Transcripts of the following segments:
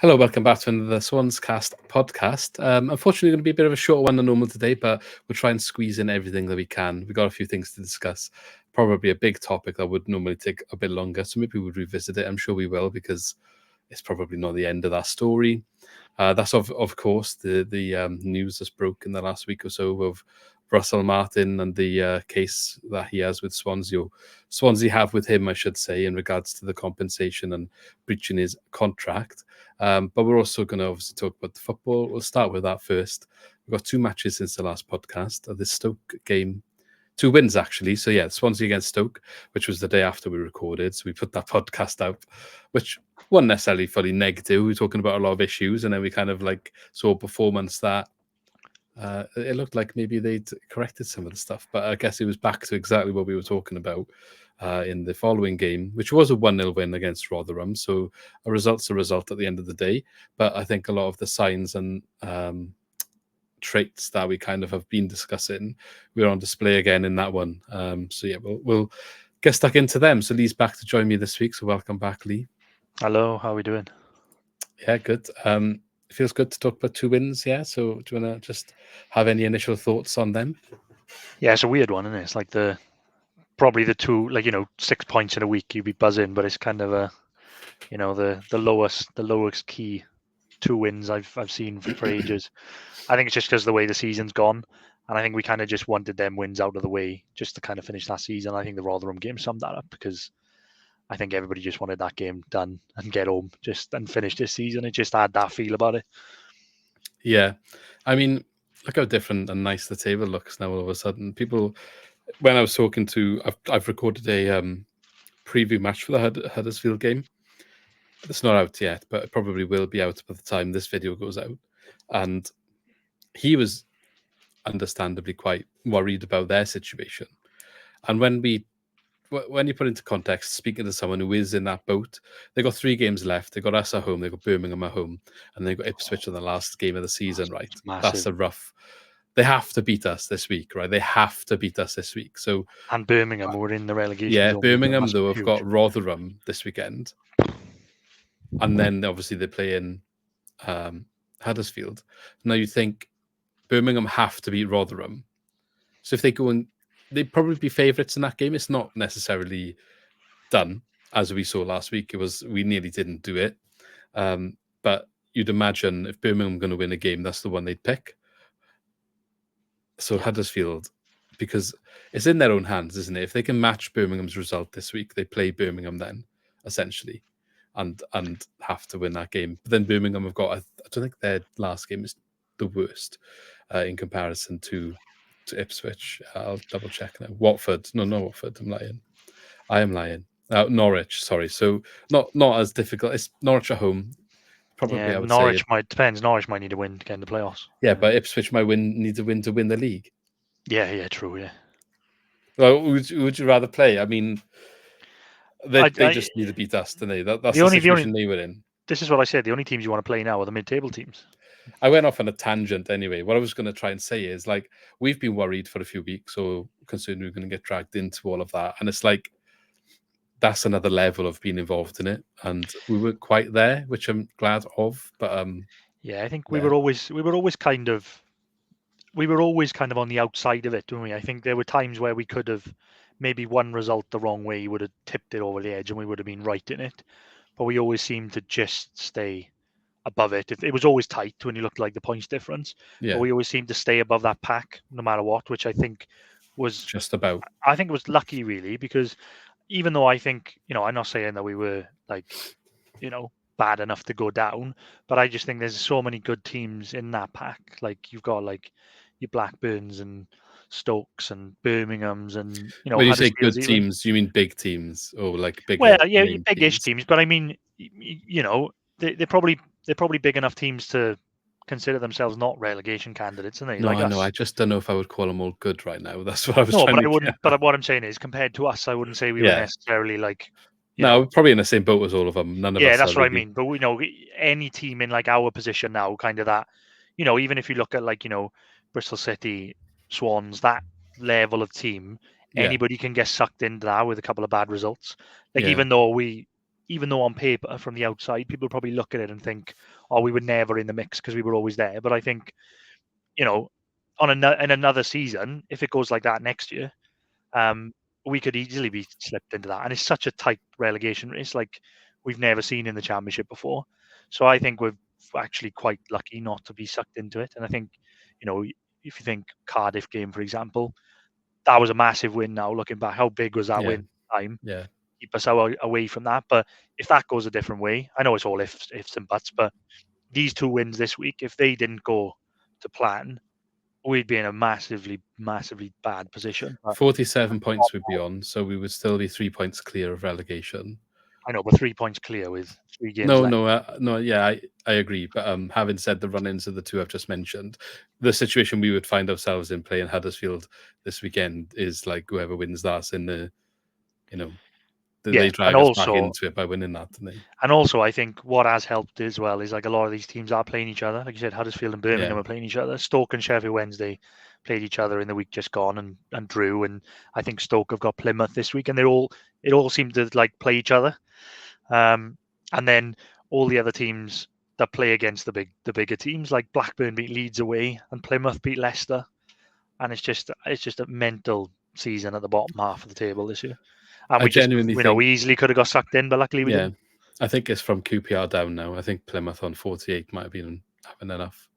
Hello, welcome back to another SwansCast podcast. Unfortunately, going to be a bit of a shorter one than normal today, but we'll try and squeeze in everything that we can. We've got a few things to discuss. Probably a big topic that would normally take a bit longer, so maybe we'll revisit it. I'm sure we will, because it's probably not the end of that story. That's of course the news that's broke in the last week or so of Russell Martin and the case that he has with Swansea have with him, I should say, in regards to the compensation and breaching his contract. But we're also going to obviously talk about the football. We'll start with that first. We've got two matches since the last podcast. The Stoke game, 2 wins actually. So yeah, Swansea against Stoke, which was the day after we recorded. So we put that podcast out, which wasn't necessarily fully negative. We were talking about a lot of issues, and then we kind of like saw a performance that it looked like maybe they'd corrected some of the stuff. But I guess it was back to exactly what we were talking about in the following game, which was a 1-0 win against Rotherham. So a result's a result at the end of the day. But I think a lot of the signs and traits that we kind of have been discussing, we're on display again in that one. So yeah, we'll get stuck into them. So Lee's back to join me this week. So welcome back, Lee. Hello, how are we doing? Yeah, good. It feels good to talk about 2 wins. Yeah. So do you want to just have any initial thoughts on them? Yeah, it's a weird one, isn't it? It's like probably the two, 6 points in a week you'd be buzzing, but it's kind of the lowest key 2 wins I've seen for ages. I think it's just because of the way the season's gone, and I think we kind of just wanted them wins out of the way just to kind of finish that season. I think the Rotherham game summed that up, because I think everybody just wanted that game done and get home and finish this season. It just had that feel about it. Yeah, I mean, look how different and nice the table looks now. All of a sudden, people. When I was talking to, I've recorded a preview match for the Huddersfield game. It's not out yet, but it probably will be out by the time this video goes out. And he was understandably quite worried about their situation. And when you put into context, speaking to someone who is in that boat, they got 3 games left. They got us at home, they got Birmingham at home, and they got Ipswich in the last game of the season. Right, that's a rough. They have to beat us this week, right? They have to beat us this week. So and Birmingham were in the relegation zone. Birmingham though have got Rotherham this weekend, and then obviously they play in Huddersfield. Now you think Birmingham have to beat Rotherham, so if they go and they'd probably be favourites in that game. It's not necessarily done, as we saw last week. We nearly didn't do it, but you'd imagine if Birmingham are going to win a game, that's the one they'd pick. So Huddersfield, because it's in their own hands, isn't it? If they can match Birmingham's result this week, they play Birmingham then, essentially, and have to win that game. But then Birmingham have got, I don't think their last game is the worst in comparison to Ipswich. I'll double check now. Watford. No, Watford. I am lying. Norwich, sorry. So not as difficult. It's Norwich at home. Probably, yeah, I would Norwich say depends. Norwich might need to win to get in the playoffs. Yeah, but Ipswich might need to win the league. Yeah, true. Yeah. Well, would you rather play? I mean, they just need to beat us, don't they? That's the situation they were in. This is what I said. The only teams you want to play now are the mid-table teams. I went off on a tangent anyway. What I was going to try and say is, like, we've been worried for a few weeks, or concerned we're going to get dragged into all of that, and it's like that's another level of being involved in it, and we weren't quite there, which I'm glad of. But yeah, I think we were always kind of on the outside of it, don't we? I think there were times where we could have maybe one result the wrong way would have tipped it over the edge, and we would have been right in it. But we always seemed to just stay above it. It was always tight when you looked like the points difference. Yeah. But we always seemed to stay above that pack no matter what, which I think was just about. I think it was lucky, really, because even though I think, I'm not saying that we were bad enough to go down, but I just think there's so many good teams in that pack. Like you've got like your Blackburns and Stokes and Birmingham's and When you say good teams, you mean big teams or like big? Well, yeah, big-ish teams, but I mean, they're probably big enough teams to consider themselves not relegation candidates, aren't they? No, like I know. I just don't know if I would call them all good right now. That's what I was trying to get. No, but I wouldn't. But what I'm saying is, compared to us, I wouldn't say we were necessarily like. No, probably in the same boat as all of them. None of us. Yeah, that's what I mean. But we know any team in like our position now, kind of that. Even if you look at like Bristol City, Swans, that level of team, anybody can get sucked into that with a couple of bad results. Like even though we even though on paper, from the outside, people probably look at it and think, "Oh, we were never in the mix because we were always there." But I think, you know, in another season, if it goes like that next year, we could easily be slipped into that. And it's such a tight relegation race, like we've never seen in the Championship before. So I think we're actually quite lucky not to be sucked into it. And I think, if you think Cardiff game, for example, that was a massive win. Now looking back, how big was that Yeah. win at the time? Yeah. Keep us away from that. But if that goes a different way, I know it's all ifs and buts, but these 2 wins this week, if they didn't go to plan, we'd be in a massively, massively bad position. But 47 points we'd be on, so we would still be 3 points clear of relegation. I know, but 3 points clear with 3 games left. No, yeah, I agree. But having said the run-ins of the 2 I've just mentioned, the situation we would find ourselves in playing Huddersfield this weekend is like whoever wins that's in the, they drag us back into it by winning that, don't they? And also, I think what has helped as well is like a lot of these teams are playing each other. Like you said, Huddersfield and Birmingham are playing each other. Stoke and Sheffield Wednesday played each other in the week just gone and drew. And I think Stoke have got Plymouth this week, and it all seemed to like play each other. And then all the other teams that play against the bigger teams, like Blackburn beat Leeds away and Plymouth beat Leicester, and it's just a mental season at the bottom half of the table this year. And we easily could have got sucked in, but luckily we didn't. I think it's from QPR down now. I think Plymouth on 48 might have been having enough.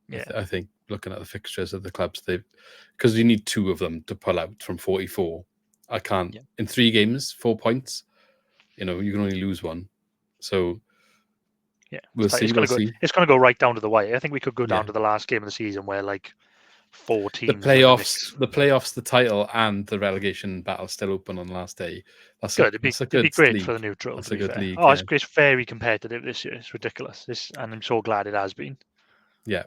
Yeah, I think looking at the fixtures of the clubs, because you need 2 of them to pull out from 44. I can't in 3 games, 4 points. You can only lose 1. So we'll see. It's going to go right down to the wire. I think we could go down to the last game of the season where like 4 teams. The playoffs, the title, and the relegation battle still open on the last day. That's good. It'd be great league for the neutral. That's a good league. Oh, it's very competitive this year. It's ridiculous. And I'm so glad it has been. Yeah.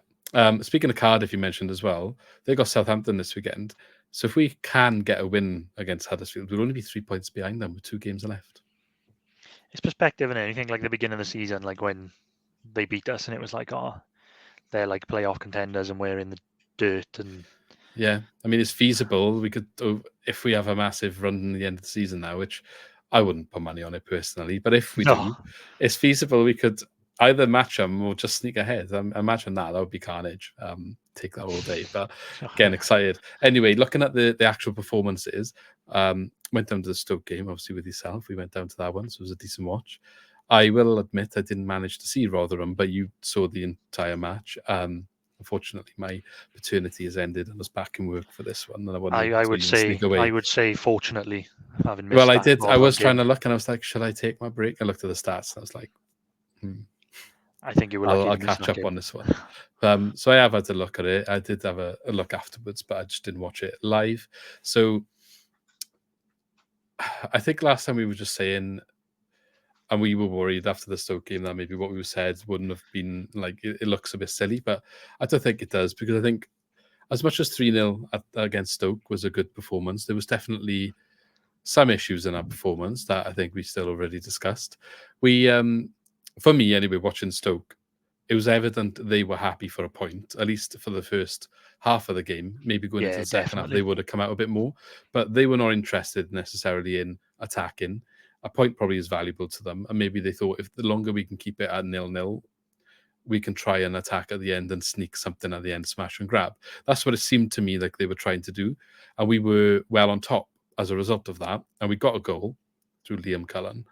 Speaking of Cardiff, you mentioned as well, they got Southampton this weekend. So if we can get a win against Huddersfield, we'll only be 3 points behind them with 2 games left. It's perspective and anything like the beginning of the season, like when they beat us and it was like, oh, they're like playoff contenders and we're in the dirt. And yeah, I mean, it's feasible. We could, if we have a massive run in the end of the season now, which I wouldn't put money on it personally, but if we do, it's feasible. We could either match them or just sneak ahead. Imagine that would be carnage. Take that all day, but getting excited. Anyway, looking at the actual performances, went down to the Stoke game, obviously with yourself. We went down to that one, so it was a decent watch. I will admit I didn't manage to see Rotherham, but you saw the entire match. Unfortunately, my paternity has ended and I was back in work for this one. And I would say, fortunately, having missed I did. I was trying to look, and I was like, should I take my break? I looked at the stats, and I was like, I think you will. I'll catch up on this one. So I have had to look at it. I did have a look afterwards, but I just didn't watch it live. So I think last time we were just saying, and we were worried after the Stoke game that maybe what we said wouldn't have been like, it looks a bit silly, but I don't think it does, because I think as much as 3-0 against Stoke was a good performance, there was definitely some issues in our performance that I think we still already discussed. We, for me anyway, watching Stoke, it was evident they were happy for a point, at least for the first half of the game. Maybe going into the second half, they would have come out a bit more, but they were not interested necessarily in attacking. A point probably is valuable to them, and maybe they thought if the longer we can keep it at 0-0, we can try and attack at the end and sneak something at the end, smash and grab. That's what it seemed to me like they were trying to do, and we were well on top as a result of that, and we got a goal through Liam Cullen.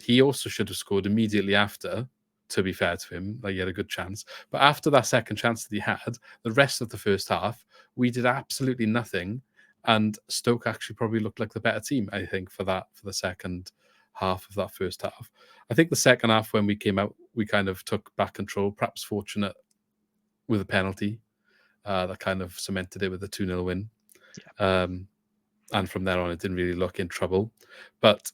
He also should have scored immediately after, to be fair to him. Like, he had a good chance. But after that second chance that he had, the rest of the first half, we did absolutely nothing. And Stoke actually probably looked like the better team, I think, for the second half of that first half. I think the second half, when we came out, we kind of took back control, perhaps fortunate with a penalty that kind of cemented it with a 2-0 win. Yeah. And from there on, it didn't really look in trouble. But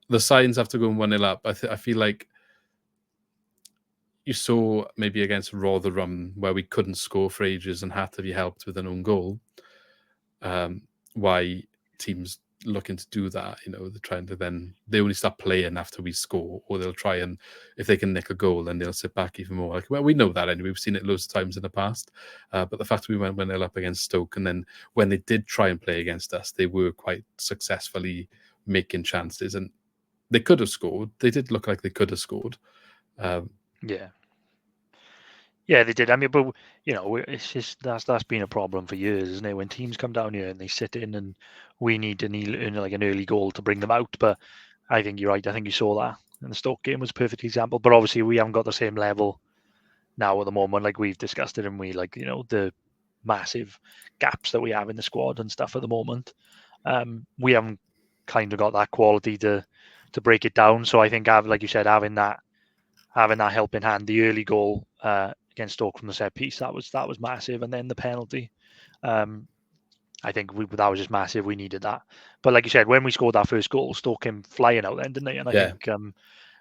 the signs after going 1-0 up, I feel like you saw maybe against Rotherham, where we couldn't score for ages and had to be helped with an own goal. Why teams looking to do that, they're trying to they only start playing after we score, or they'll try and if they can nick a goal, then they'll sit back even more. Like, well, we know that anyway. We've seen it loads of times in the past. But the fact we went 1-0 up against Stoke, and then when they did try and play against us, they were quite successfully making chances. And they could have scored. They did look like they could have scored. Yeah. Yeah, they did. I mean, but it's just that's been a problem for years, isn't it? When teams come down here and they sit in, and we need to like an early goal to bring them out. But I think you're right. I think you saw that, and the Stoke game was a perfect example. But obviously, we haven't got the same level now at the moment, like we've discussed it, and we the massive gaps that we have in the squad and stuff at the moment. We haven't kind of got that quality to break it down. So I think, like you said, having that helping hand, the early goal against Stoke from the set piece, that was massive, and then the penalty. I think that was just massive. We needed that. But like you said, when we scored that first goal, Stoke came flying out then, didn't they? And I think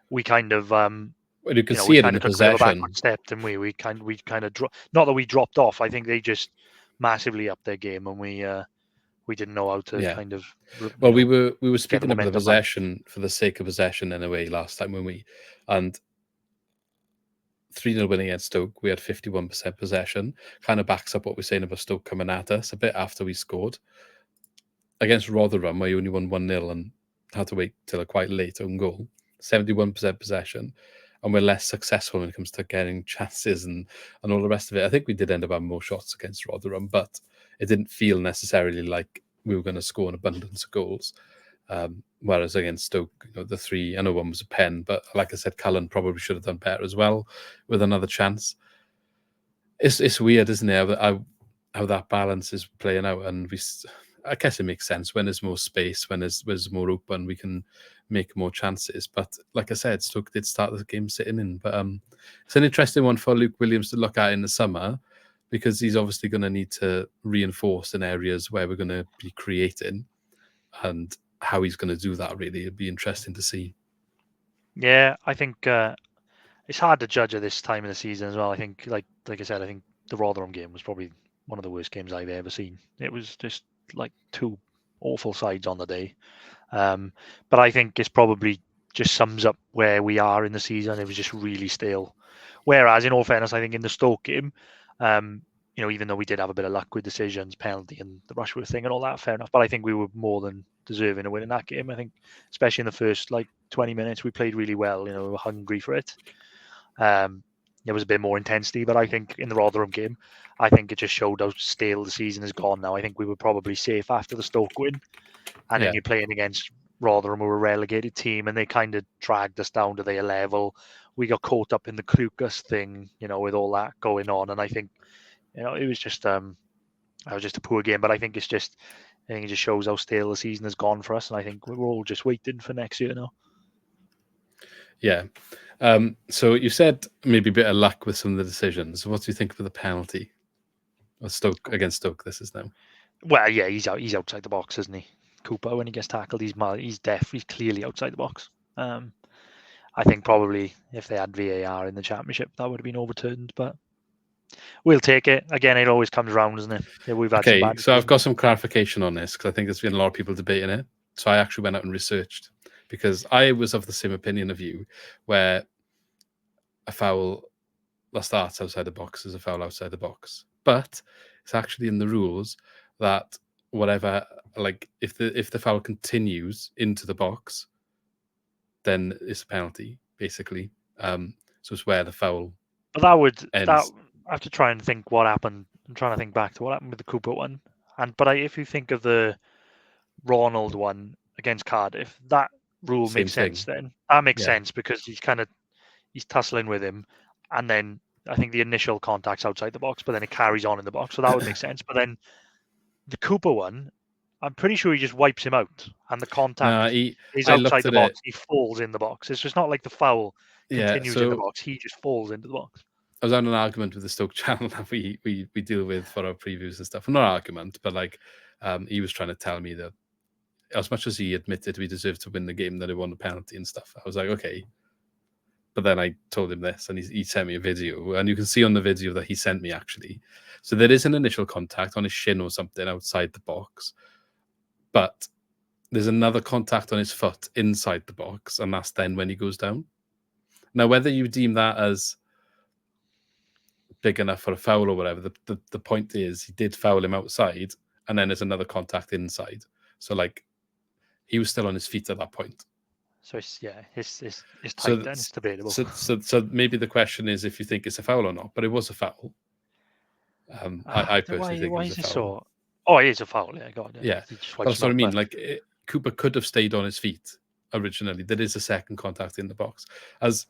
we kind of well, you could see we it kind in the of took a bit of a possession. backward step, didn't we? We kind of not that we dropped off. I think they just massively upped their game, and we didn't know how to kind of. Well, we were speaking of the momentum possession for the sake of possession in a way last time and 3-0 win against Stoke, we had 51% possession. Kind of backs up what we're saying about Stoke coming at us a bit after we scored. Against Rotherham, where you only won 1-0 and had to wait till a quite late own goal, 71% possession, and we're less successful when it comes to getting chances and all the rest of it. I think we did end up having more shots against Rotherham, but it didn't feel necessarily like we were going to score an abundance of goals. Whereas against Stoke, the three, I know one was a pen, but like I said, Cullen probably should have done better as well with another chance. It's weird, isn't it, how that balance is playing out, and I guess it makes sense when there's more space, when there's more open, we can make more chances. But like I said, Stoke did start the game sitting in. But it's an interesting one for Luke Williams to look at in the summer, because he's obviously going to need to reinforce in areas where we're going to be creating, and how he's going to do that, really, it'd be interesting to see. Yeah, I think it's hard to judge at this time of the season as well. I think, like I said, I think the Rotherham game was probably one of the worst games I've ever seen. It was just like two awful sides on the day. But I think it's probably just sums up where we are in the season. It was just really stale. Whereas, in all fairness, I think in the Stoke game, even though we did have a bit of luck with decisions, penalty, and the Rushworth thing and all that, fair enough. But I think we were more than deserving of winning that game. I think, especially in the first 20 minutes, we played really well. We were hungry for it. There was a bit more intensity, but I think in the Rotherham game, I think it just showed how stale the season has gone now. I think we were probably safe after the Stoke win, and then you're playing against Rotherham, who were a relegated team, and they kind of dragged us down to their level. We got caught up in the Klukas thing, with all that going on, and I think, it was just a poor game. But I think it just shows how stale the season has gone for us, and I think we're all just waiting for next year now. Yeah. So you said maybe a bit of luck with some of the decisions. What do you think of the penalty? Stoke against Stoke, this is now. Well, yeah, he's outside the box, isn't he? Cooper, when he gets tackled, he's clearly outside the box. I think probably if they had VAR in the Championship, that would have been overturned, but we'll take it. Again, it always comes around, doesn't it? Yeah, we've had some bad so I've got some clarification on this, because I think there's been a lot of people debating it. So I actually went out and researched, because I was of the same opinion of you, where a foul that starts outside the box is a foul outside the box. But it's actually in the rules that whatever, if the foul continues into the box, then it's a penalty, basically. So it's where the foul But that would ends. I have to try and think what happened. I'm trying to think back to what happened with the Cooper one. But if you think of the Ronald one against Cardiff, that rule Same makes sense thing. then. That makes sense, because he's tussling with him, and then I think the initial contact's outside the box, but then it carries on in the box, so that would make sense. But then the Cooper one, I'm pretty sure he just wipes him out, and the contact is outside the box. He falls in the box. It's just not like the foul continues in the box. He just falls into the box. I was on an argument with the Stoke channel that we deal with for our previews and stuff. Not an argument, but he was trying to tell me that as much as he admitted we deserved to win the game, that he won the penalty and stuff. I was like, okay. But then I told him this, and he sent me a video, and you can see on the video that he sent me, actually. So there is an initial contact on his shin or something outside the box, but there's another contact on his foot inside the box, and that's then when he goes down. Now, whether you deem that as big enough for a foul or whatever, the point is he did foul him outside, and then there's another contact inside. So he was still on his feet at that point. So it's tight So, then. It's debatable. so maybe the question is if you think it's a foul or not. But it was a foul. I personally think it Why was a is it foul. so? Oh, it is a foul. Yeah, God. Yeah, He just but wipes that's what I him mean. out, Like Cooper could have stayed on his feet originally. There is a second contact in the box. As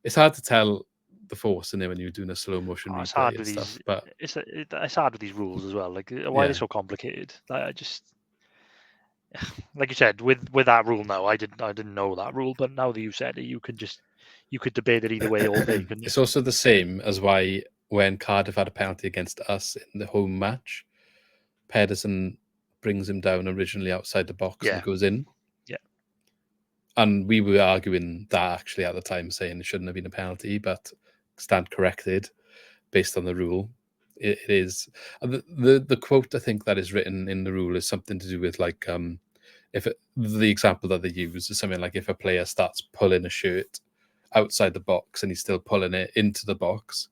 it's hard to tell the force in it when you're doing a slow motion it's replay hard and with stuff. these. But It's hard with these rules as well. Like, why are they yeah, so complicated? Like, I just, like you said, with that rule now, I didn't know that rule, but now that you said it, you could debate it either way all day, couldn't you? it's also the same as why when Cardiff had a penalty against us in the home match, Pedersen brings him down originally outside the box and Yeah. it goes in. Yeah. And we were arguing that actually at the time, saying it shouldn't have been a penalty, but stand corrected based on the rule. It is. And the quote I think that is written in the rule is something to do with like the example that they use is something like if a player starts pulling a shirt outside the box and he's still pulling it into the box,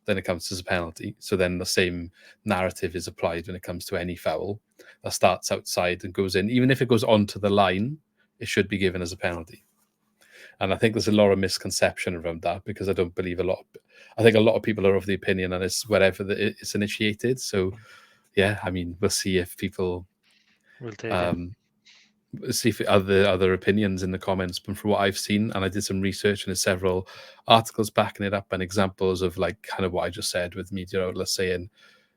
then it counts as a penalty. So then the same narrative is applied when it comes to any foul that starts outside and goes in. Even if it goes onto the line, it should be given as a penalty. And I think there's a lot of misconception around that because I don't believe I think a lot of people are of the opinion that it's wherever it's initiated. So yeah, I mean, we'll see if people We'll take it. see if other opinions in the comments. But from what I've seen, and I did some research and there's several articles backing it up and examples of like kind of what I just said with media outlets saying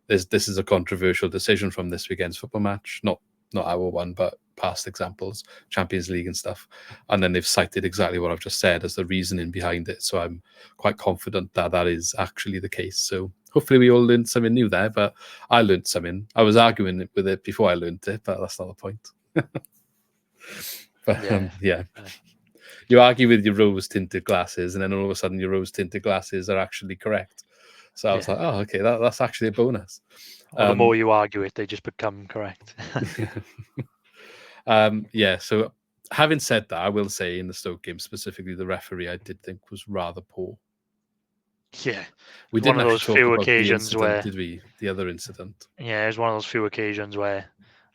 this is a controversial decision from this weekend's football match, not our one, but past examples, Champions League and stuff. And then they've cited exactly what I've just said as the reasoning behind it. So I'm quite confident that that is actually the case. So hopefully we all learned something new there, but I learned something. I was arguing with it before I learned it, but that's not the point. But yeah. You argue with your rose-tinted glasses, and then all of a sudden your rose-tinted glasses are actually correct. So I was like, oh, okay, that's actually a bonus. Or the more you argue it, they just become correct. Yeah, so having said that, I will say in the Stoke game specifically, the referee I did think was rather poor. Yeah. We one didn't of those actually talk few about the occasions incident, where did we? The other incident. Yeah, it was one of those few occasions where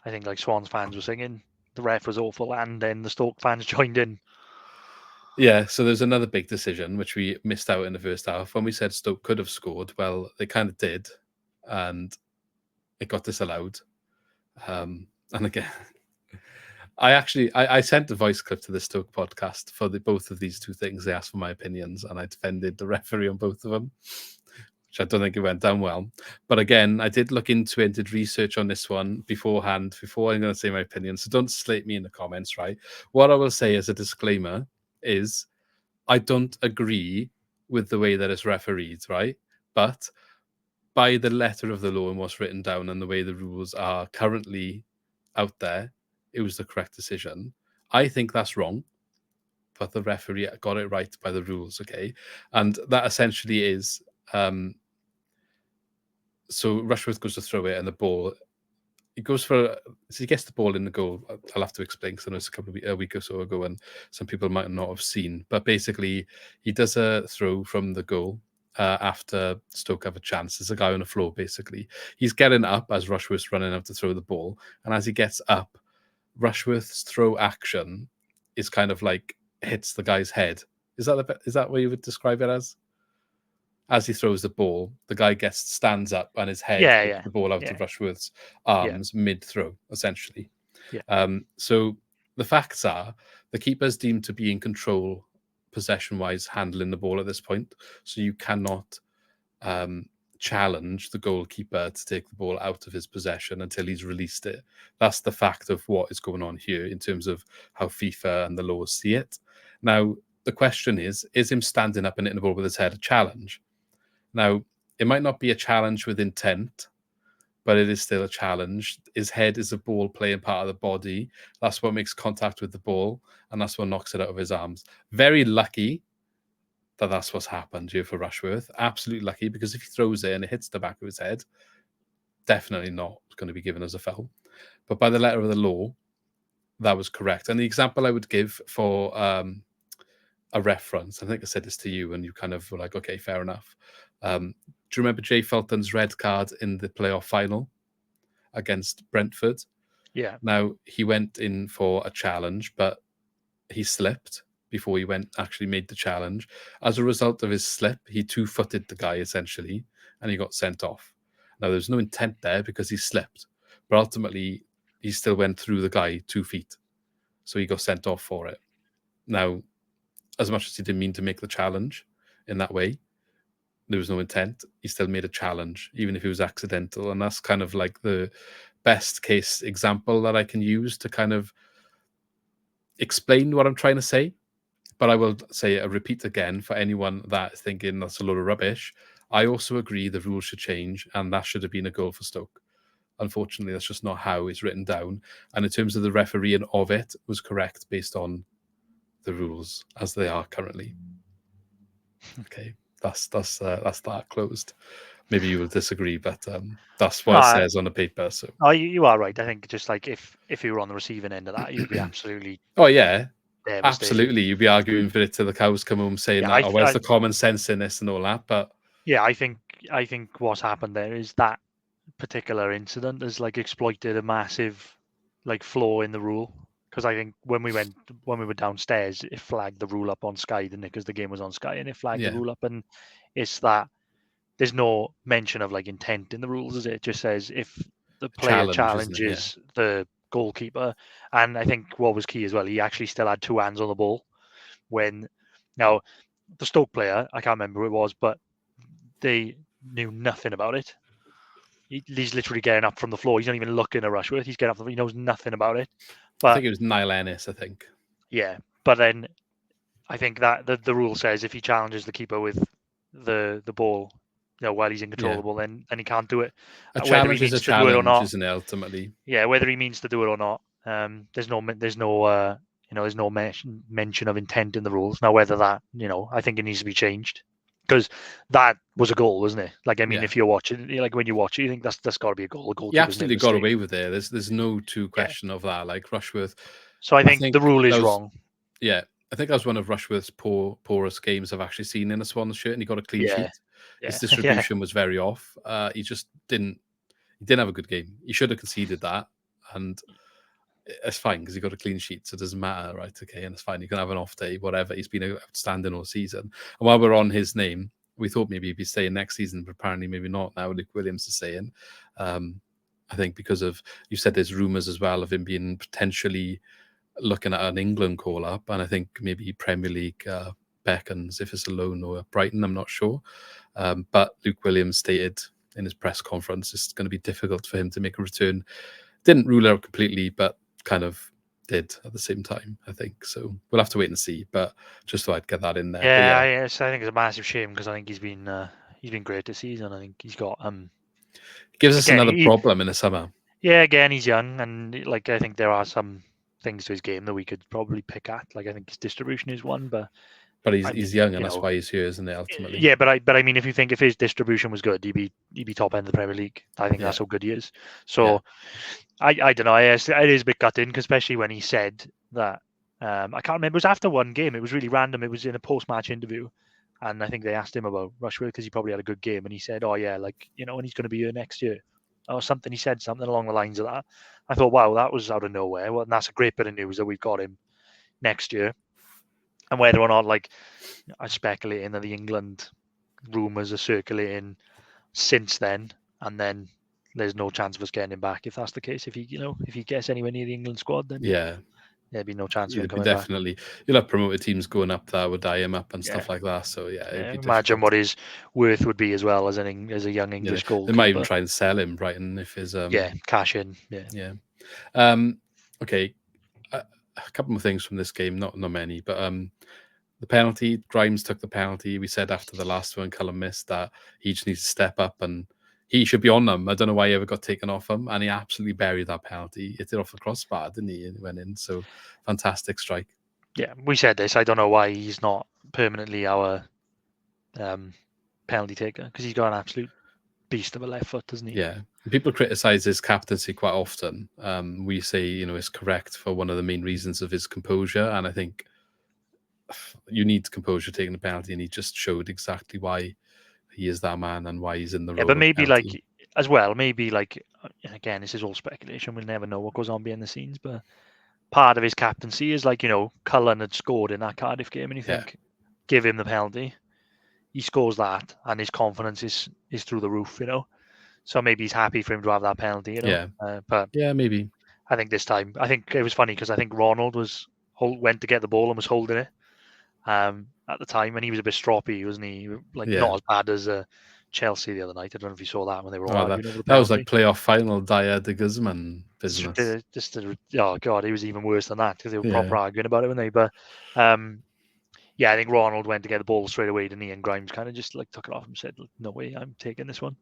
I think like Swans fans were singing the ref was awful, and then the Stoke fans joined in. Yeah, so there's another big decision which we missed out in the first half. When we said Stoke could have scored, well, they kind of did, and it got disallowed. And again, I sent a voice clip to the Stoke podcast for both of these two things. They asked for my opinions, and I defended the referee on both of them, which I don't think it went down well. But again, I did look into it and did research on this one beforehand, before I'm going to say my opinion. So don't slate me in the comments, right? What I will say as a disclaimer is I don't agree with the way that it's refereed, right? But by the letter of the law and what's written down and the way the rules are currently out there, it was the correct decision. I think that's wrong, but the referee got it right by the rules, okay? And that essentially is so Rushworth goes to throw it and the ball, he goes for, so he gets the ball in the goal. I'll have to explain because I know it's a week or so ago and some people might not have seen. But basically, he does a throw from the goal after Stoke have a chance. There's a guy on the floor, basically. He's getting up as Rushworth's running out to throw the ball. And as he gets up, Rushworth's throw action is kind of like hits the guy's head. Is that what you would describe it as? As he throws the ball, the guy stands up and his head hits the ball out of Rushworth's arms mid-throw, essentially. Yeah. So the facts are the keeper's deemed to be in control, possession-wise, handling the ball at this point. So you cannot challenge the goalkeeper to take the ball out of his possession until he's released it. That's the fact of what is going on here in terms of how FIFA and the laws see it. Now, the question is him standing up and hitting the ball with his head a challenge? Now, it might not be a challenge with intent, but it is still a challenge. His head is a ball playing part of the body. That's what makes contact with the ball, and that's what knocks it out of his arms. Very lucky that that's what's happened here for Rushworth. Absolutely lucky, because if he throws it and it hits the back of his head, definitely not going to be given as a foul. But by the letter of the law, that was correct. And the example I would give for a reference, I think I said this to you, and you kind of were like, okay, fair enough. Do you remember Jay Felton's red card in the playoff final against Brentford? Yeah. Now, he went in for a challenge, but he slipped before he actually made the challenge. As a result of his slip, he two-footed the guy essentially, and he got sent off. Now there's no intent there because he slipped, but ultimately he still went through the guy 2 feet, so he got sent off for it. Now, as much as he didn't mean to make the challenge in that way, there was no intent. He still made a challenge, even if it was accidental, and that's kind of like the best case example that I can use to kind of explain what I'm trying to say. But I will say a repeat again for anyone that is thinking that's a load of rubbish. I also agree the rules should change, and that should have been a goal for Stoke. Unfortunately, that's just not how it's written down. And in terms of the refereeing of it, was correct based on the rules as they are currently. Okay, that's that closed. Maybe you will disagree, but that's what it says on the paper. So, you are right. I think just like if you were on the receiving end of that, you'd be absolutely. Oh yeah, devastated. Absolutely. You'd be arguing for it till the cows come home, saying that, where's the common sense in this and all that? But yeah, I think what's happened there is that particular incident has like exploited a massive like flaw in the rule. Because I think when we were downstairs, it flagged the rule up on Sky, didn't it? Because the game was on Sky, and it flagged the rule up, and it's that there's no mention of like intent in the rules, is it? It just says if the player challenges the goalkeeper, and I think what was key as well, he actually still had two hands on the ball. Now the Stoke player, I can't remember who it was, but they knew nothing about it. He's literally getting up from the floor. He's not even looking at Rushworth. He's getting up. He knows nothing about it. But I think it was Niall Ennis, I think. Yeah, but then I think that the rule says if he challenges the keeper with the ball, while he's in control of the ball, then he can't do it. A challenge is a challenge, isn't it? Ultimately, yeah. Whether he means to do it or not, there's no mention of intent in the rules. Now, whether that, I think it needs to be changed because that was a goal, wasn't it? Like, I mean, if you're watching, like when you watch it, you think that's got to be a goal. You absolutely got away with it. There's no question of that. Like Rushworth. So I think the rule is wrong. Yeah, I think that was one of Rushworth's poorest games I've actually seen in a Swans shirt, and he got a clean sheet. His distribution was very off. He just didn't have a good game. He should have conceded that, and it's fine because he got a clean sheet, so it doesn't matter, right? Okay, and it's fine. You can have an off day, whatever. He's been outstanding all season. And while we're on his name, we thought maybe he'd be staying next season, but apparently maybe not. Now Luke Williams is staying. I think because of, you said there's rumours as well of him being potentially looking at an England call-up, and I think maybe Premier League beckons if it's a loan or a Brighton, I'm not sure. But Luke Williams stated in his press conference it's going to be difficult for him to make a return. Didn't rule it out completely, but kind of did at the same time, I think. So we'll have to wait and see, but just thought I'd get that in there. Yeah, I think it's a massive shame because I think he's been great this season. I think he's got... gives us another problem in the summer. Yeah, again, he's young, and like I think there are some things to his game that we could probably pick at. Like I think his distribution is one, but he's young, and that's why he's here, isn't it? Ultimately, yeah. But I mean, if you think if his distribution was good, he'd be top end of the Premier League. I think that's how good he is. So I don't know. It is a bit gutting, because especially when he said that. I can't remember. It was after one game. It was really random. It was in a post-match interview, and I think they asked him about Rushworth because he probably had a good game, and he said, "Oh yeah, like and he's going to be here next year." Or something. He said something along the lines of that. I thought, wow, that was out of nowhere. Well, and that's a great bit of news that we've got him next year. And whether or not, like, I'm speculating that the England rumours are circulating since then, and then there's no chance of us getting him back if that's the case. If he gets anywhere near the England squad, then there'd be no chance of him coming definitely back. You'll have promoted teams going up that would die him up and stuff like that. So imagine what his worth would be as well as a young English goalkeeper. They might even try and sell him, Brighton, if his cash in. Okay, a couple more things from this game, not many, but the penalty. Grimes took the penalty. We said after the last one, Cullen missed, that he just needs to step up and he should be on them. I don't know why he ever got taken off him, and he absolutely buried that penalty. Hit it off the crossbar, didn't he? And went in. So fantastic strike. Yeah, we said this. I don't know why he's not permanently our penalty taker, because he's got an absolute beast of a left foot, doesn't he? Yeah. People criticise his captaincy quite often. We say, it's correct for one of the main reasons of his composure, and I think you need composure taking the penalty, and he just showed exactly why he is that man and why he's in the role. Yeah, but maybe maybe again, this is all speculation. We'll never know what goes on behind the scenes, but part of his captaincy is like, Cullen had scored in that Cardiff game, and you think, give him the penalty. He scores that, and his confidence is through the roof, So maybe he's happy for him to have that penalty, Yeah. But yeah, maybe. I think this time, I think it was funny because I think Ronald went to get the ball and was holding it at the time, and he was a bit stroppy, wasn't he? Like not as bad as Chelsea the other night. I don't know if you saw that when they were arguing over the penalty. That was like playoff final Dyer de Guzman business. Oh god, he was even worse than that because they were proper arguing about it, weren't they? But I think Ronald went to get the ball straight away, didn't he? And Grimes kind of just like took it off and said, "No way, I'm taking this one."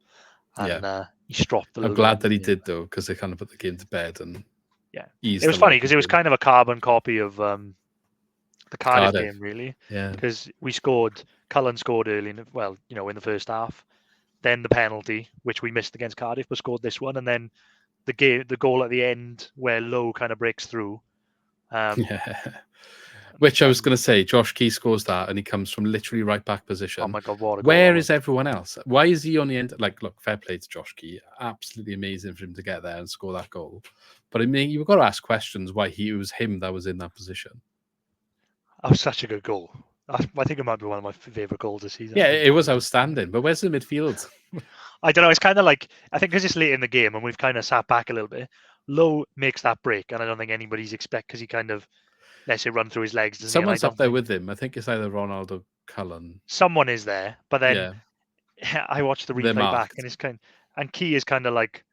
And he stropped a little. I'm glad that he did though, because they kind of put the game to bed and it was funny because it was kind of a carbon copy of the Cardiff game, really. Yeah. Because Cullen scored early in the first half, then the penalty which we missed against Cardiff, but scored this one, and then the goal at the end where Lowe kind of breaks through. Which I was going to say, Josh Key scores that, and he comes from literally right back position. Oh my god, what a goal! Where is everyone else? Why is he on the end? Like, look, fair play to Josh Key. Absolutely amazing for him to get there and score that goal. But I mean, you've got to ask questions why it was him that was in that position. That was such a good goal. I think it might be one of my favourite goals this season. Yeah, it was outstanding. But where's the midfield? I don't know. It's kind of like, I think because it's late in the game and we've kind of sat back a little bit, Lowe makes that break, and I don't think anybody's because he kind of lets it run through his legs. Someone's up there with him. I think it's either Ronald or Cullen. Someone is there, but then I watched the replay back, and and Key is kind of like,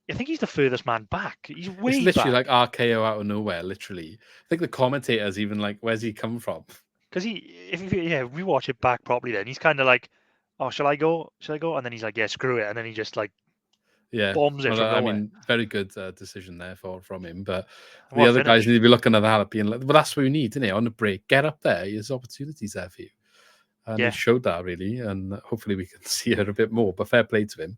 I think he's the furthest man back. He's way It's literally back. like RKO out of nowhere, literally. I think the commentator's even like, where's he come from? Because we watch it back properly then. He's kind of like, oh, shall I go? And then he's like, yeah, screw it. And then he just like bombs it from nowhere. I mean, very good decision there from him. But the other guys need to be looking at that being like, well, that's what we need, isn't it? On the break, get up there. There's opportunities there for you. And he showed that, really. And hopefully we can see it a bit more. But fair play to him.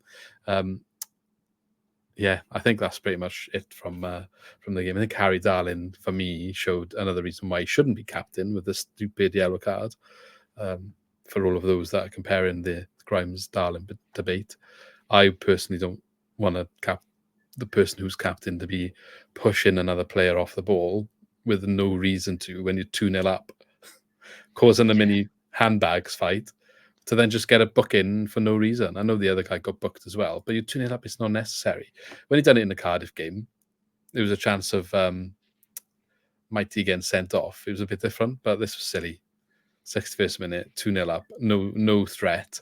I think that's pretty much it from the game. I think Harry Darling, for me, showed another reason why he shouldn't be captain with the stupid yellow card. For all of those that are comparing the Grimes-Darling debate, I personally don't want to cap the person who's captain to be pushing another player off the ball with no reason to when you're 2-0 up, causing a mini handbags fight, to then just get a booking for no reason. I know the other guy got booked as well, but you're 2-0 up, it's not necessary. When he done it in the Cardiff game, there was a chance of Mighty getting sent off. It was a bit different, but this was silly. 61st minute, 2-0 up, no threat,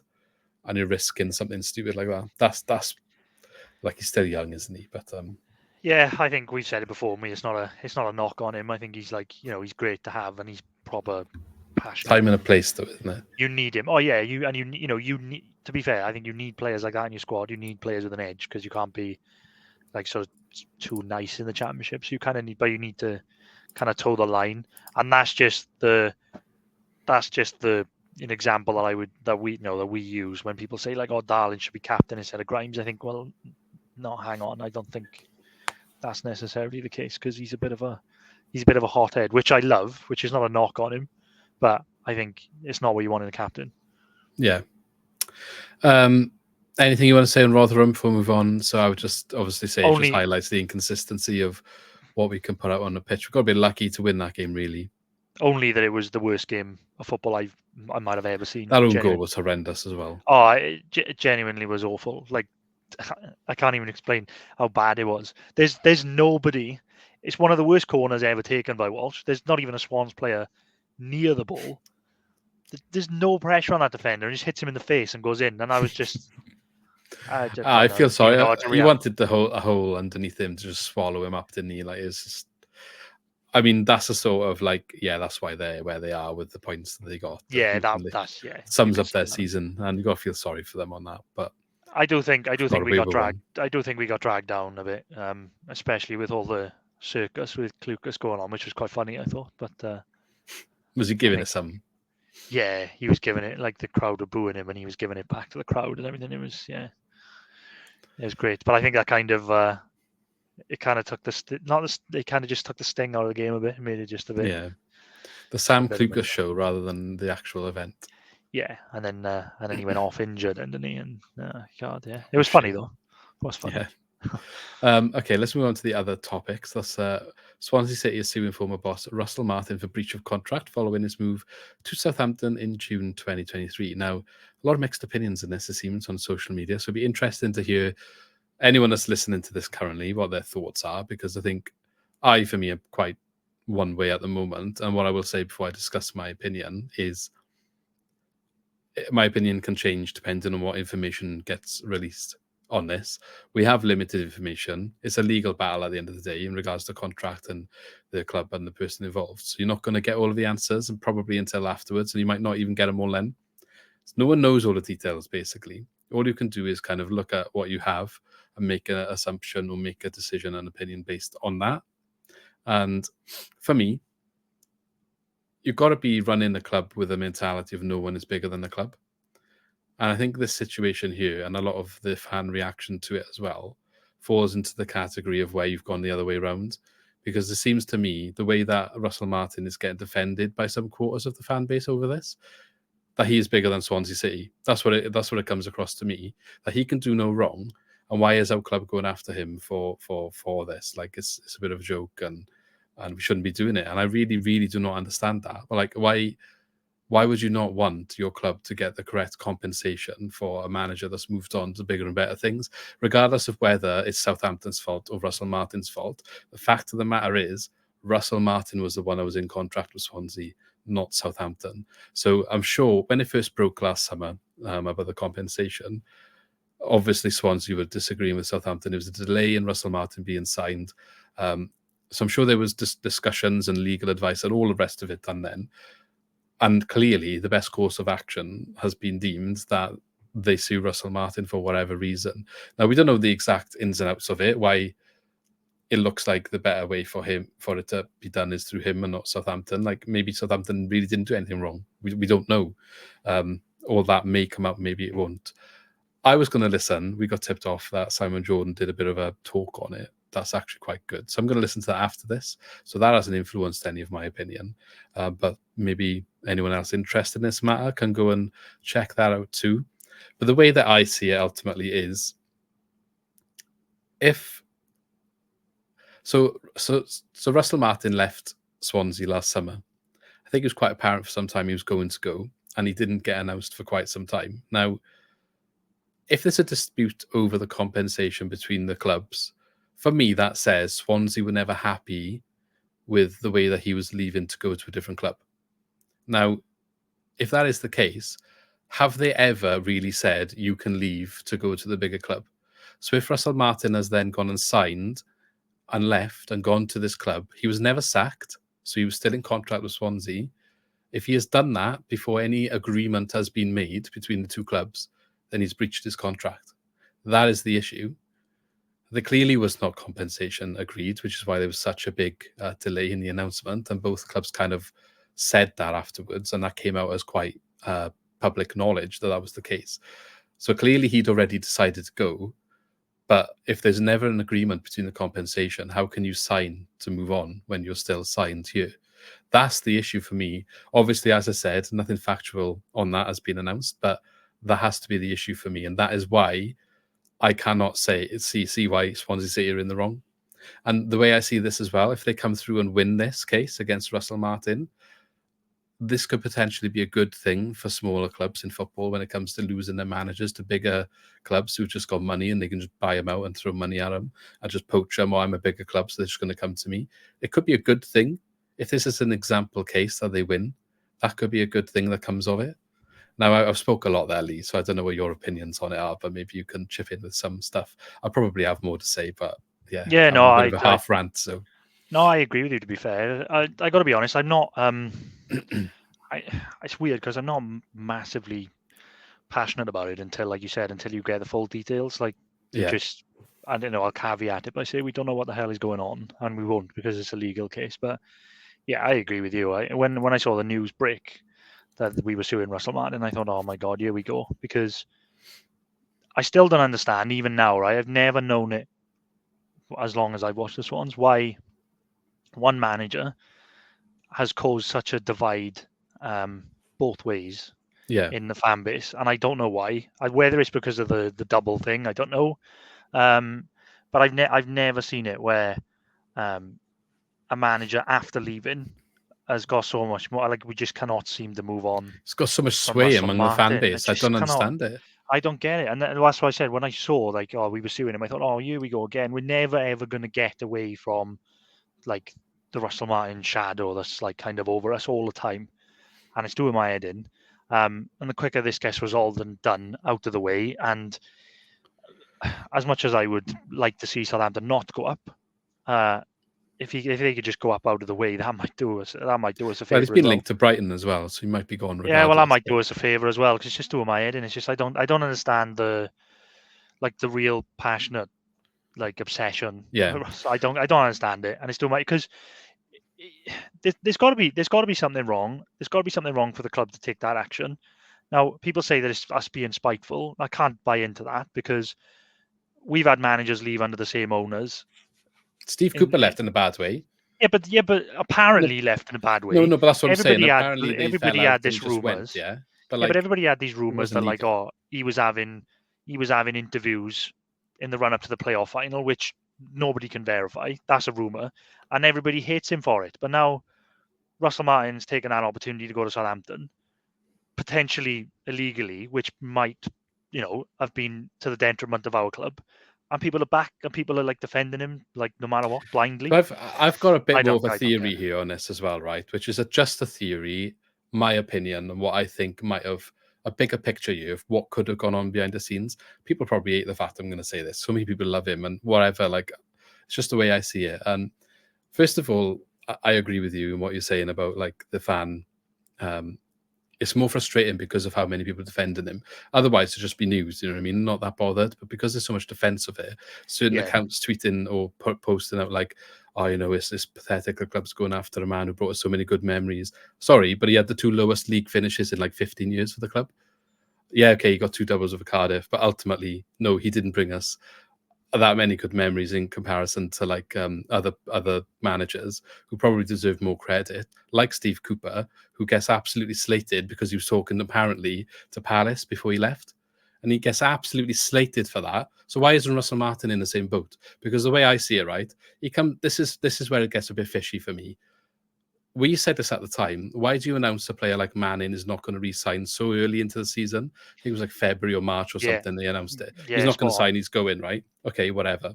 and you're risking something stupid like that. That's like, he's still young, isn't he? But I think we've said it before. It's not a knock on him. I think he's like, he's great to have, and he's proper passionate. Time and a place, though, isn't it? You need him. Oh yeah, you need. To be fair, I think you need players like that in your squad. You need players with an edge, because you can't be like sort of too nice in the championship. So you need to kind of toe the line, and that's just an example that we use when people say like, oh, Darling should be captain instead of Grimes. I think, well, no, hang on. I don't think that's necessarily the case, because he's a bit of a hothead, which I love, which is not a knock on him, but I think it's not what you want in a captain. Yeah. Anything you want to say on Rotherham before we move on? So I would just obviously say it just highlights the inconsistency of what we can put out on the pitch. We've got to be lucky to win that game, really. Only that it was the worst game of football I might have ever seen. That own goal was horrendous as well. Oh, it genuinely was awful. Like, I can't even explain how bad it was. There's nobody. It's one of the worst corners ever taken by Walsh. There's not even a Swans player near the ball. There's no pressure on that defender. He just hits him in the face and goes in. And I was just... I feel sorry. He wanted a hole underneath him to just swallow him up, didn't he? Like, it's just... I mean, that's a sort of like, that's why they're where they are with the points that they got. Yeah, that's sums up their season, and you got to feel sorry for them on that. But I do think we got dragged. I do think we got dragged down a bit, especially with all the circus with Lucas going on, which was quite funny, I thought. But was he giving it some? Yeah, he was giving it, like the crowd were booing him, and he was giving it back to the crowd and everything. It was great. But I think that kind of. It kind of took it kind of just took the sting out of the game a bit. It made it just a bit. Yeah, the Sam Klukas show rather than the actual event. Yeah, and then he went off injured, didn't he? And God, it was funny though. It was funny. Okay, let's move on to the other topics. That's Swansea City is suing former boss Russell Martin for breach of contract following his move to Southampton in June 2023. Now, a lot of mixed opinions in this, it seems, on social media. So it'd be interesting to hear anyone that's listening to this currently, what their thoughts are, because I think for me, am quite one way at the moment. And what I will say before I discuss my opinion is my opinion can change depending on what information gets released on this. We have limited information. It's a legal battle at the end of the day in regards to contract and the club and the person involved. So you're not going to get all of the answers, and probably until afterwards, and you might not even get them all then. So no one knows all the details, basically. All you can do is kind of look at what you have and make an assumption or make a decision and opinion based on that. And for me, you've got to be running the club with a mentality of no one is bigger than the club. And I think this situation here and a lot of the fan reaction to it as well falls into the category of where you've gone the other way around. Because it seems to me the way that Russell Martin is getting defended by some quarters of the fan base over this, that he is bigger than Swansea City. That's what it comes across to me. That he can do no wrong. And why is our club going after him for this? Like it's a bit of a joke and we shouldn't be doing it. And I really, really do not understand that. Like why would you not want your club to get the correct compensation for a manager that's moved on to bigger and better things, regardless of whether it's Southampton's fault or Russell Martin's fault? The fact of the matter is, Russell Martin was the one that was in contract with Swansea, not Southampton. So I'm sure when it first broke last summer about the compensation, obviously Swansea were disagreeing with Southampton. It was a delay in Russell Martin being signed. So I'm sure there was discussions and legal advice and all the rest of it done then. And clearly, the best course of action has been deemed that they sue Russell Martin for whatever reason. Now, we don't know the exact ins and outs of it, why it looks like the better way for it to be done is through him and not Southampton. Like, maybe Southampton really didn't do anything wrong. We don't know. All that may come up, maybe it won't. I was going to listen. We got tipped off that Simon Jordan did a bit of a talk on it. That's actually quite good. So I'm going to listen to that after this. So that hasn't influenced any of my opinion. But maybe anyone else interested in this matter can go and check that out too. But the way that I see it ultimately is so Russell Martin left Swansea last summer. I think it was quite apparent for some time he was going to go, and he didn't get announced for quite some time. Now, if there's a dispute over the compensation between the clubs, for me, that says Swansea were never happy with the way that he was leaving to go to a different club. Now, if that is the case, have they ever really said you can leave to go to the bigger club? So if Russell Martin has then gone and signed and left and gone to this club, he was never sacked, so he was still in contract with Swansea. If he has done that before any agreement has been made between the two clubs, then he's breached his contract. That is the issue. There clearly was not compensation agreed, which is why there was such a big delay in the announcement. And both clubs kind of said that afterwards, and that came out as quite public knowledge that was the case. So clearly he'd already decided to go. But if there's never an agreement between the compensation, how can you sign to move on when you're still signed here? That's the issue for me. Obviously, as I said, nothing factual on that has been announced, but that has to be the issue for me. And that is why I cannot see why Swansea City are in the wrong. And the way I see this as well, if they come through and win this case against Russell Martin, this could potentially be a good thing for smaller clubs in football when it comes to losing their managers to bigger clubs who've just got money and they can just buy them out and throw money at them and just poach them. Or I'm a bigger club, so they're just going to come to me. It could be a good thing. If this is an example case that they win, that could be a good thing that comes of it. Now, I've spoke a lot there, Lee, so I don't know what your opinions on it are, but maybe you can chip in with some stuff. I probably have more to say, but yeah, no, I'm a bit of a half rant. So no, I agree with you. To be fair, I got to be honest. I'm not. It's weird because I'm not massively passionate about it until, like you said, until you get the full details. Like, just I don't know. I'll caveat it by saying we don't know what the hell is going on, and we won't because it's a legal case. But yeah, I agree with you. When I saw the news break that we were suing Russell Martin, I thought, oh my God, here we go. Because I still don't understand, even now, right? I've never known it as long as I've watched the Swans, why one manager has caused such a divide both ways in the fan base. And I don't know why. Whether it's because of the double thing, I don't know. But I've never seen it where a manager after leaving has got so much more. Like, we just cannot seem to move on It's got so much from sway Russell among the fan Martin. I base. I just don't cannot. understand it. I don't get it. And that's why I said, when I saw, like, oh, we were suing him, I thought, oh, here we go again. We're never, ever going to get away from, like, the Russell Martin shadow that's, like, kind of over us all the time. And it's doing my head in. And the quicker this gets resolved and done, out of the way, and as much as I would like to see Southampton not go up, if they could just go up out of the way, that might do us a Well, favour. he's been linked to Brighton as well, so he might be gone regardless. Yeah, well, that might do us a favour as well, because it's just doing my head in. It's just I don't understand the real passionate, like, obsession. Yeah. I don't understand it, and it's doing my, because there's got to be something wrong. There's got to be something wrong for the club to take that action. Now, people say that it's us being spiteful. I can't buy into that, because we've had managers leave under the same owners. Steve Cooper left in a bad way. Yeah, but apparently left in a bad way. No, but that's what I'm saying. Everybody had this rumours. Yeah, But everybody had these rumours that, like, needed. oh, he was having interviews in the run up to the playoff final, which nobody can verify. That's a rumour, and everybody hates him for it. But now Russell Martin's taken that opportunity to go to Southampton, potentially illegally, which might, have been to the detriment of our club. And people are back, and people are, like, defending him, like, no matter what, blindly. But I've got a bit more of a theory here on this as well, right? Which is just a theory, my opinion, and what I think might have a bigger picture here of what could have gone on behind the scenes. People probably hate the fact I'm going to say this. So many people love him and whatever. Like, it's just the way I see it. And first of all, I agree with you in what you're saying about, like, the fan. It's more frustrating because of how many people defending him. Otherwise, it'd just be news, you know what I mean? Not that bothered. But because there's so much defense of it, certain accounts tweeting or posting out, like, oh, it's this pathetic, the club's going after a man who brought us so many good memories. Sorry, but he had the 2 lowest league finishes in, like, 15 years for the club. Yeah, okay, he got 2 doubles over Cardiff, but ultimately, no, he didn't bring us that many good memories in comparison to, like, other managers who probably deserve more credit, like Steve Cooper, who gets absolutely slated because he was talking apparently to Palace before he left, and he gets absolutely slated for that. So why isn't Russell Martin in the same boat? Because the way I see it, right, this is where it gets a bit fishy for me. We said this at the time. Why do you announce a player like Manning is not going to re-sign so early into the season? I think it was like February or March or something. They announced it. He's not going to sign. He's going, right? Okay, whatever.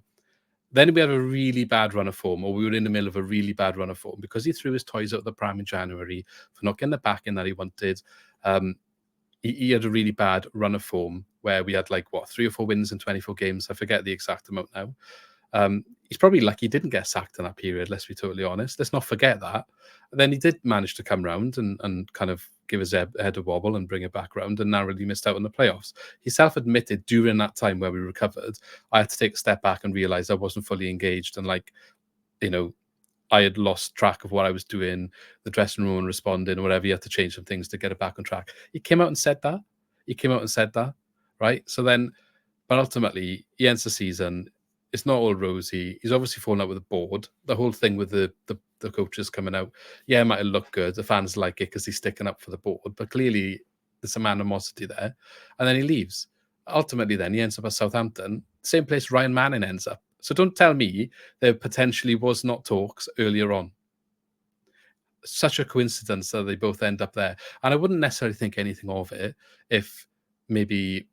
Then we had a really bad run of form, or we were in the middle of a really bad run of form because he threw his toys out of the pram in January for not getting the backing that he wanted. He had a really bad run of form where we had, like, 3 or 4 wins in 24 games. I forget the exact amount now. He's probably lucky he didn't get sacked in that period, let's be totally honest. Let's not forget that. And then he did manage to come round and kind of give his head a wobble and bring it back round, and narrowly missed out on the playoffs. He self-admitted during that time where we recovered, I had to take a step back and realise I wasn't fully engaged, and, like, I had lost track of what I was doing, the dressing room and responding, or whatever. He had to change some things to get it back on track. He came out and said that. Right? So then, but ultimately, he ends the season. It's not all rosy. He's obviously fallen out with the board. The whole thing with the coaches coming out, yeah, it might have looked good. The fans like it because he's sticking up for the board, but clearly there's some animosity there. And then he leaves. Ultimately, then he ends up at Southampton, same place Ryan Manning ends up. So don't tell me there potentially was not talks earlier on. Such a coincidence that they both end up there. And I wouldn't necessarily think anything of it if maybe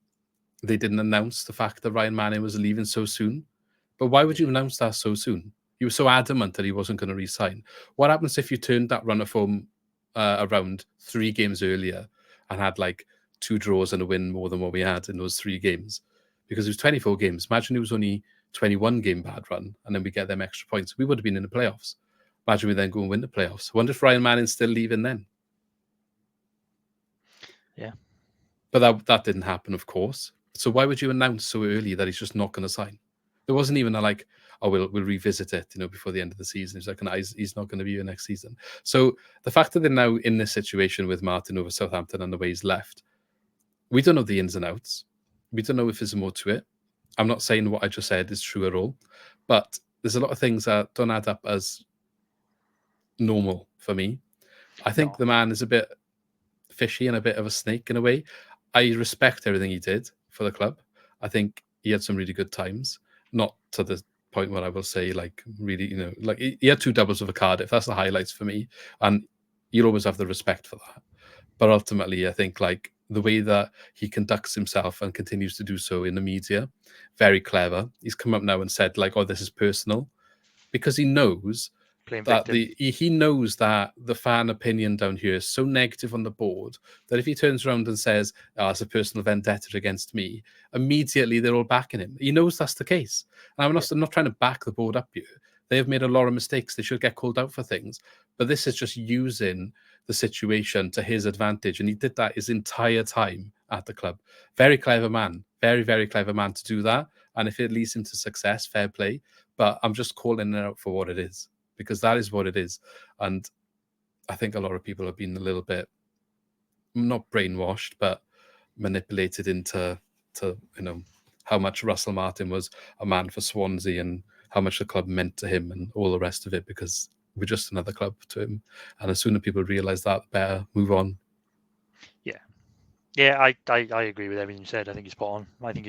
they didn't announce the fact that Ryan Manning was leaving so soon. But why would you announce that so soon? You were so adamant that he wasn't going to resign. What happens if you turned that run of form around 3 games earlier and had, like, 2 draws and a win more than what we had in those 3 games? Because it was 24 games. Imagine it was only 21 game bad run, and then we get them extra points. We would have been in the playoffs. Imagine we then go and win the playoffs. I wonder if Ryan Manning's still leaving then. Yeah. But that didn't happen, of course. So why would you announce so early that he's just not going to sign? There wasn't even a, like, oh, we'll revisit it, before the end of the season. He's like, he's not going to be here next season. So the fact that they're now in this situation with Martin over Southampton and the way he's left, we don't know the ins and outs. We don't know if there's more to it. I'm not saying what I just said is true at all, but there's a lot of things that don't add up as normal for me. I think the man is a bit fishy and a bit of a snake in a way. I respect everything he did for the club. I think he had some really good times. not to the point where I will say, like, really, like he had 2 doubles with a Cardiff. That's the highlights for me, and you'll always have the respect for that. But ultimately, I think like the way that he conducts himself and continues to do so in the media, very clever. He's come up now and said like, "Oh, this is personal," because he knows Playing that victim. he knows that the fan opinion down here is so negative on the board that if he turns around and says, "Oh, it's a personal vendetta against me," immediately they're all backing him. He knows that's the case. And I'm not trying to back the board up here. They have made a lot of mistakes. They should get called out for things. But this is just using the situation to his advantage. And he did that his entire time at the club. Very clever man. Very, very clever man to do that. And if it leads him to success, fair play. But I'm just calling it out for what it is, because that is what it is. And I think a lot of people have been a little bit, not brainwashed, but manipulated into how much Russell Martin was a man for Swansea and how much the club meant to him and all the rest of it, because we're just another club to him. And as soon as people realise that, the better move on. Yeah, I agree with everything you said. I think you're spot on. I think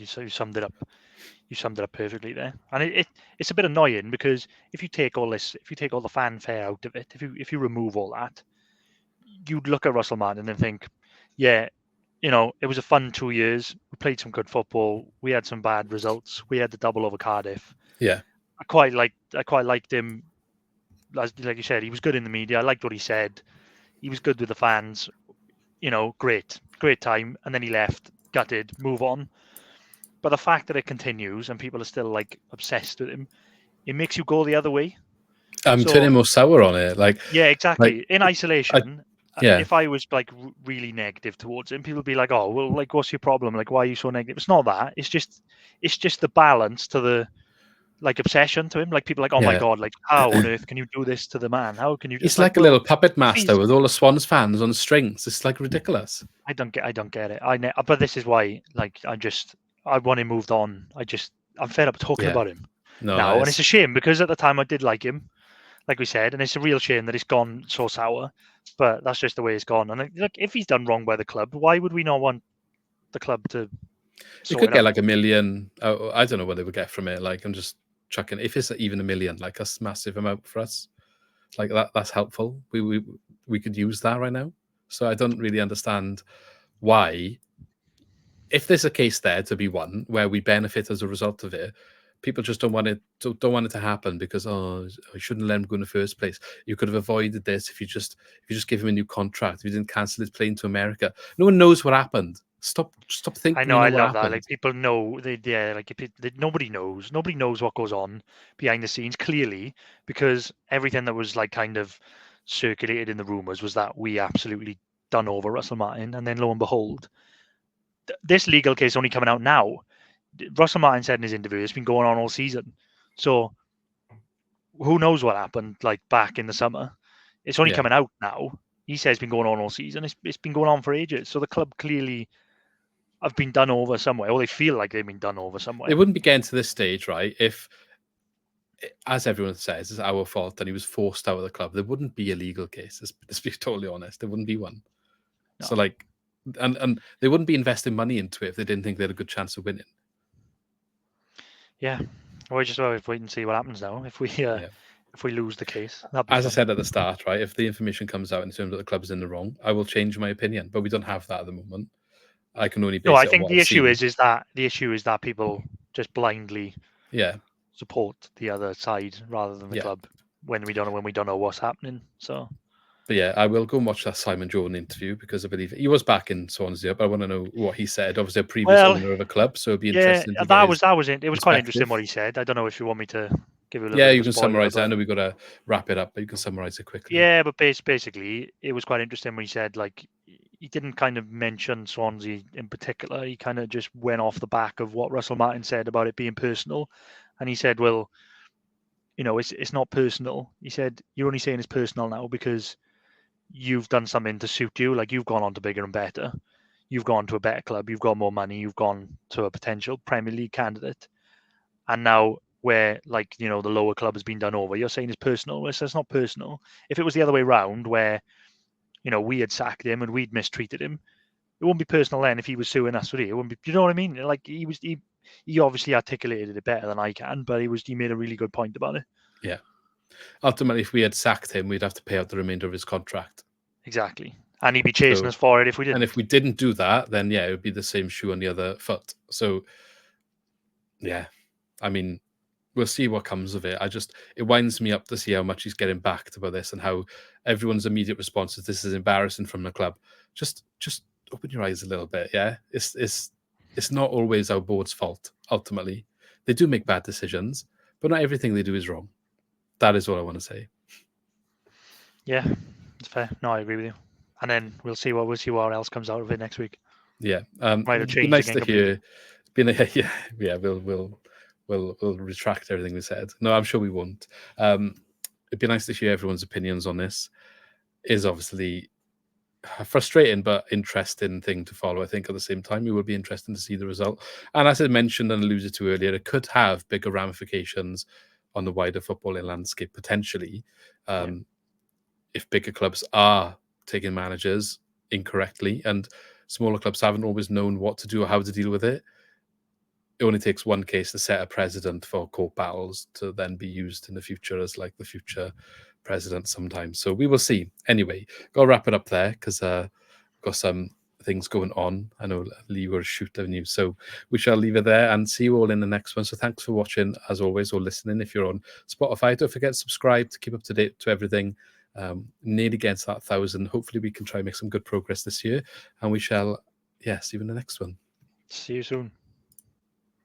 you summed it up. You summed it up perfectly there. And it's a bit annoying because if you take all the fanfare out of it, if you remove all that, you'd look at Russell Martin and think, yeah, it was a fun 2 years. We played some good football. We had some bad results. We had the double over Cardiff. Yeah. I quite liked him. Like you said, he was good in the media. I liked what he said. He was good with the fans. Great time. And then he left, gutted, move on. But the fact that it continues and people are still like obsessed with him, it makes you go the other way. I'm turning more sour on it. Like, yeah, exactly. Like, in isolation, yeah. if I was like really negative towards him, people would be like, "Oh, well, like, what's your problem? Like, why are you so negative?" It's not that. It's just the balance to the like obsession to him. Like people are like, "Oh my Yeah. god, like how on earth can you do this to the man? How can you?" He's like a little puppet master with all the Swans fans on strings. It's like ridiculous. I don't get it. But this is why, like, I want him moved on. I'm fed up talking about him now, and it's a shame because at the time I did like him, like we said, and it's a real shame that it's gone so sour. But that's just the way it's gone. And like, if he's done wrong by the club, why would we not want the club to? It could get like $1 million. I don't know what they would get from it. Like, I'm just chucking. If it's even $1 million, like that's a massive amount for us. Like that's helpful. We could use that right now. So I don't really understand why. If there's a case there to be won where we benefit as a result of it, people just don't want it to happen because I shouldn't let him go in the first place. You could have avoided this if you just give him a new contract. If you didn't cancel his plane to America. No one knows what happened. Stop thinking. I know, I love that. Like people know, nobody knows. Nobody knows what goes on behind the scenes clearly because everything that was like kind of circulated in the rumors was that we absolutely done over Russell Martin, and then lo and behold, this legal case only coming out now. Russell Martin said in his interview it's been going on all season, so who knows what happened like back in the summer? It's only coming out now. He says it's been going on all season. It's been going on for ages. So the club clearly have been done over somewhere, or they feel like they've been done over somewhere. They wouldn't be getting to this stage, right? If, as everyone says, it's our fault and he was forced out of the club. There wouldn't be a legal case. Let's be totally honest. There wouldn't be one. No. So like, and they wouldn't be investing money into it if they didn't think they had a good chance of winning. Yeah, we'll just wait and see what happens now. If we lose the case, as I said at the start, right? If the information comes out in terms of the club's in the wrong, I will change my opinion. But we don't have that at the moment. I can only base I think the issue is that people just blindly support the other side rather than the club when we don't know what's happening. So. But yeah, I will go and watch that Simon Jordan interview because I believe he was back in Swansea, but I want to know what he said. Obviously, a previous owner of a club, so it'd be interesting. Yeah, that was it. It was quite interesting what he said. I don't know if you want me to give you a little. Yeah, you can summarize that. I know we've got to wrap it up, but you can summarize it quickly. Yeah, but basically, it was quite interesting when he said like he didn't kind of mention Swansea in particular. He kind of just went off the back of what Russell Martin said about it being personal, and he said, "Well, it's not personal." He said, "You're only saying it's personal now because." You've done something to suit you, like you've gone on to bigger and better. You've gone to a better club. You've got more money. You've gone to a potential Premier League candidate. And now where, like, the lower club has been done over, you're saying it's personal. Well, it's not personal. If it was the other way around where, we had sacked him and we'd mistreated him, it wouldn't be personal then if he was suing us, would he? It wouldn't be, you know what I mean? Like he he obviously articulated it better than I can, but he made a really good point about it. Yeah. Ultimately, if we had sacked him, we'd have to pay out the remainder of his contract. Exactly. And he'd be chasing So- us for it if we didn't. And if we didn't do that, then yeah, it would be the same shoe on the other foot. So yeah, I mean, we'll see what comes of it. It winds me up to see how much he's getting backed about this and how everyone's immediate response is this is embarrassing from the club. Just open your eyes a little bit. Yeah, it's not always our board's fault. Ultimately, they do make bad decisions, but not everything they do is wrong. That is what I want to say. Yeah, it's fair. No, I agree with you. And then we'll see what else comes out of it next week. Yeah, Might have it'd be changed nice again to hear. Yeah. We'll retract everything we said. No, I'm sure we won't. It'd be nice to hear everyone's opinions on this. Is obviously a frustrating but interesting thing to follow. I think at the same time, it will be interesting to see the result. And as I mentioned and alluded to earlier, it could have bigger ramifications on the wider footballing landscape potentially. If bigger clubs are taking managers incorrectly and smaller clubs haven't always known what to do or how to deal with it. It only takes one case to set a precedent for court battles to then be used in the future as like the future president sometimes. So we will see. Anyway, got to wrap it up there because got some things going on. I know Lee will shoot the news. So we shall leave it there and see you all in the next one. So thanks for watching as always or listening. If you're on Spotify, don't forget to subscribe to keep up to date to everything. Nearly gets that 1,000. Hopefully we can try and make some good progress this year. And we shall, see you in the next one. See you soon.